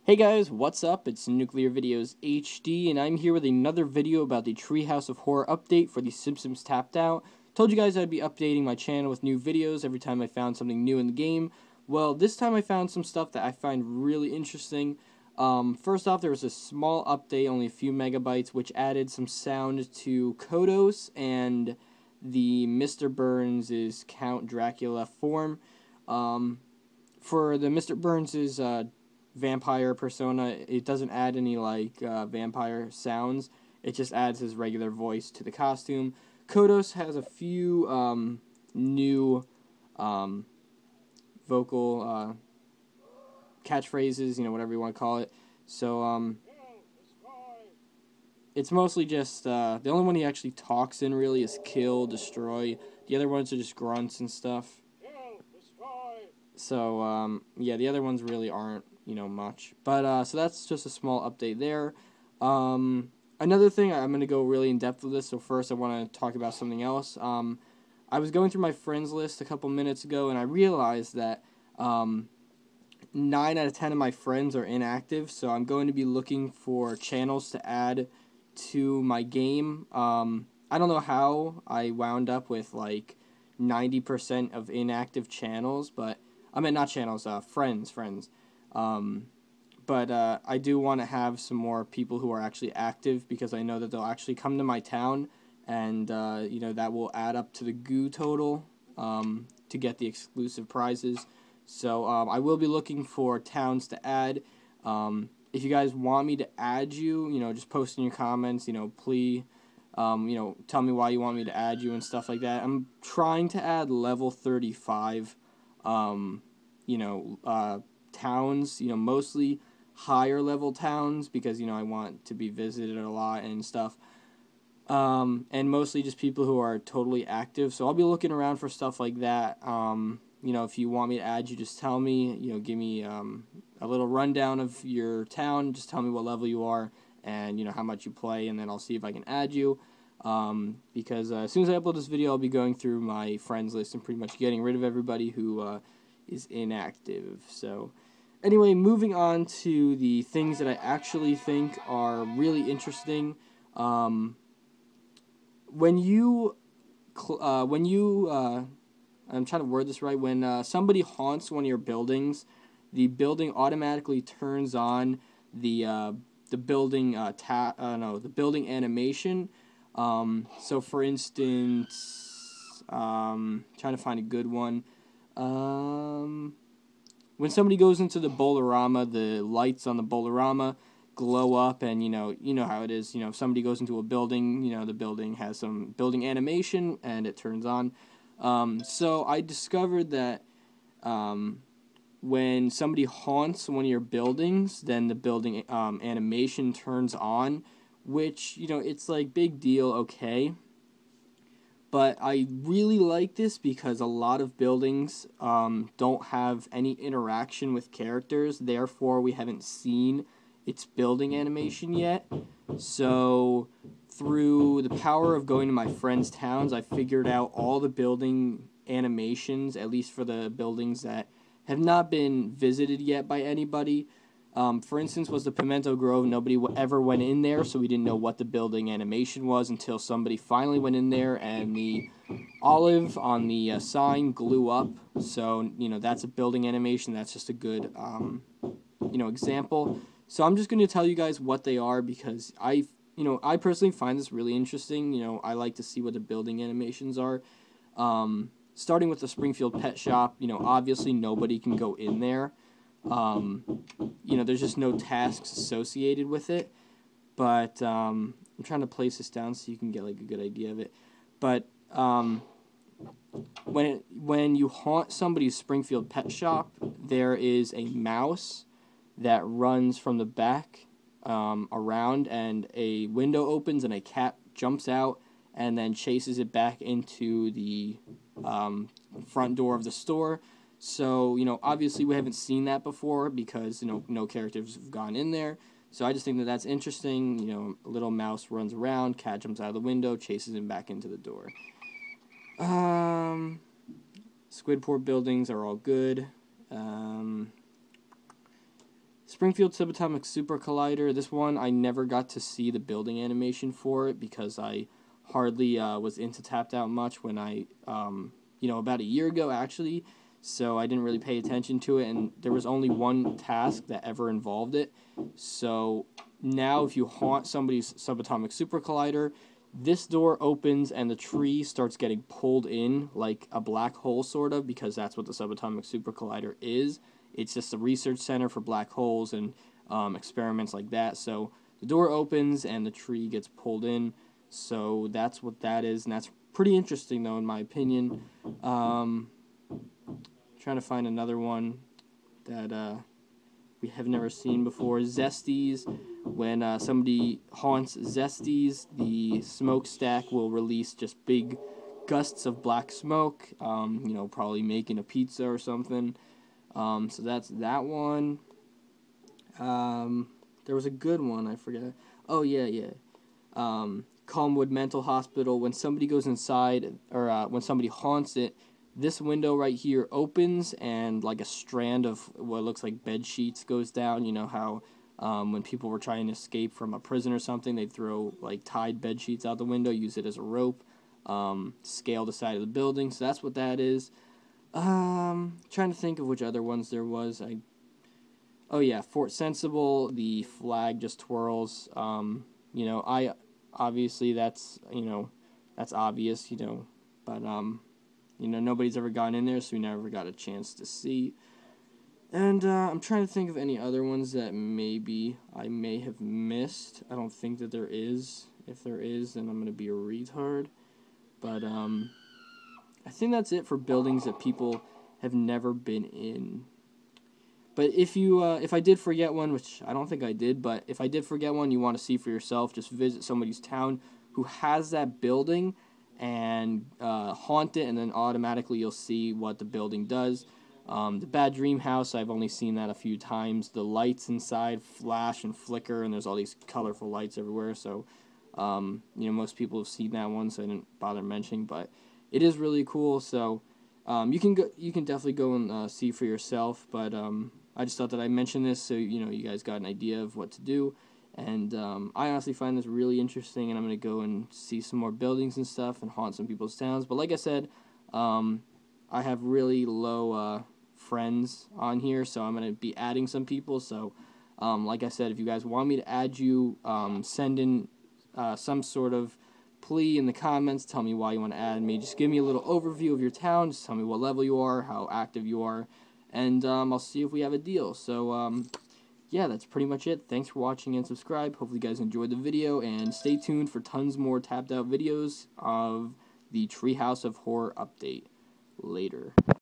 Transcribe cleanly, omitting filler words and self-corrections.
Hey guys, what's up? It's NuclearVideosHD, and I'm here with another video about the Treehouse of Horror update for the Simpsons Tapped Out. Told you guys I'd be updating my channel with new videos every time I found something new in the game. Well, this time I found some stuff that I find really interesting. First off, there was a small update, only a few megabytes, which added some sound to Kodos and the Mr. Burns' Count Dracula form. For the Mr. Burns' vampire persona, it doesn't add any vampire sounds. It just adds his regular voice to the costume. Kodos has a few new vocal catchphrases, whatever you want to call it. So it's mostly just the only one he actually talks in really is kill, destroy. The other ones are just grunts and stuff. So yeah, the other ones really aren't much. But so that's just a small update there. Another thing, I'm going to go really in depth with this. So first I want to talk about something else. I was going through my friends list a couple minutes ago, and I realized that 9 out of 10 of my friends are inactive. So I'm going to be looking for channels to add to my game. I don't know how I wound up with like 90% of inactive channels, but I mean not channels, friends. But I do want to have some more people who are actually active, because I know that they'll actually come to my town, and that will add up to the goo total to get the exclusive prizes. So I will be looking for towns to add. If you guys want me to add you, just post in your comments, please, tell me why you want me to add you and stuff like that. I'm trying to add level 35, towns, mostly higher level towns, because, I want to be visited a lot and stuff. And mostly just people who are totally active. So I'll be looking around for stuff like that. If you want me to add you, just tell me, give me a little rundown of your town. Just tell me what level you are and, how much you play, and then I'll see if I can add you. Because as soon as I upload this video, I'll be going through my friends list and pretty much getting rid of everybody who is inactive. So anyway, moving on to the things that I actually think are really interesting. I'm trying to word this right. When somebody haunts one of your buildings, the building automatically turns on the building the building animation. So for instance, trying to find a good one. When somebody goes into the Bolorama, the lights on the Bolorama glow up, and you know how it is. If somebody goes into a building, the building has some building animation, and it turns on. So I discovered that when somebody haunts one of your buildings, then the building animation turns on, which, it's like big deal, okay. But I really like this because a lot of buildings don't have any interaction with characters, therefore we haven't seen its building animation yet. So through the power of going to my friends' towns, I figured out all the building animations, at least for the buildings that have not been visited yet by anybody. For instance, was the Pimento Grove. Nobody ever went in there, so we didn't know what the building animation was until somebody finally went in there, and the olive on the sign glue up. So, that's a building animation. That's just a good, example. So I'm just going to tell you guys what they are, because I personally find this really interesting. I like to see what the building animations are. Starting with the Springfield pet shop, obviously nobody can go in there. There's just no tasks associated with it. But I'm trying to place this down so you can get like a good idea of it. But when you haunt somebody's Springfield pet shop, there is a mouse that runs from the back around, and a window opens and a cat jumps out and then chases it back into the front door of the store. So, obviously we haven't seen that before because, no characters have gone in there. So I just think that that's interesting. A little mouse runs around, cat jumps out of the window, chases him back into the door. Squidport buildings are all good. Springfield Subatomic Super Collider. This one, I never got to see the building animation for it because I hardly was into Tapped Out much when I, about a year ago, actually. So I didn't really pay attention to it, and there was only one task that ever involved it. So now if you haunt somebody's Subatomic Super Collider, this door opens and the tree starts getting pulled in like a black hole, sort of, because that's what the Subatomic Super Collider is. It's just a research center for black holes and experiments like that. So the door opens and the tree gets pulled in. So that's what that is, and that's pretty interesting, though, in my opinion. Trying to find another one that we have never seen before. Zesties. When somebody haunts Zesties, the smokestack will release just big gusts of black smoke, probably making a pizza or something. So that's that one. There was a good one, I forget. Oh, yeah. Calmwood Mental Hospital. When somebody goes inside, or when somebody haunts it, this window right here opens, and like a strand of what looks like bed sheets goes down. You know how when people were trying to escape from a prison or something, they'd throw like tied bed sheets out the window, use it as a rope, scale the side of the building. So that's what that is. Trying to think of which other ones there was. Oh yeah, Fort Sensible. The flag just twirls. I obviously that's obvious. But nobody's ever gotten in there, so we never got a chance to see. And I'm trying to think of any other ones that maybe I may have missed. I don't think that there is. If there is, then I'm gonna be a retard. But I think that's it for buildings that people have never been in. But if I did forget one, which I don't think I did, but if I did forget one you want to see for yourself, just visit somebody's town who has that building and haunt it, and then automatically you'll see what the building does. The Bad Dream House, I've only seen that a few times. The lights inside flash and flicker, and there's all these colorful lights everywhere. So, most people have seen that one, so I didn't bother mentioning. But it is really cool. So, you can definitely go and see for yourself. But I just thought that I'd mention this so you guys got an idea of what to do. And I honestly find this really interesting, and I'm going to go and see some more buildings and stuff and haunt some people's towns. But like I said, I have really low friends on here, so I'm going to be adding some people. So like I said, if you guys want me to add you, send in some sort of plea in the comments. Tell me why you want to add me. Just give me a little overview of your town. Just tell me what level you are, how active you are, and I'll see if we have a deal. So yeah, that's pretty much it. Thanks for watching and subscribe. Hopefully you guys enjoyed the video, and stay tuned for tons more tapped out videos of the Treehouse of Horror update later.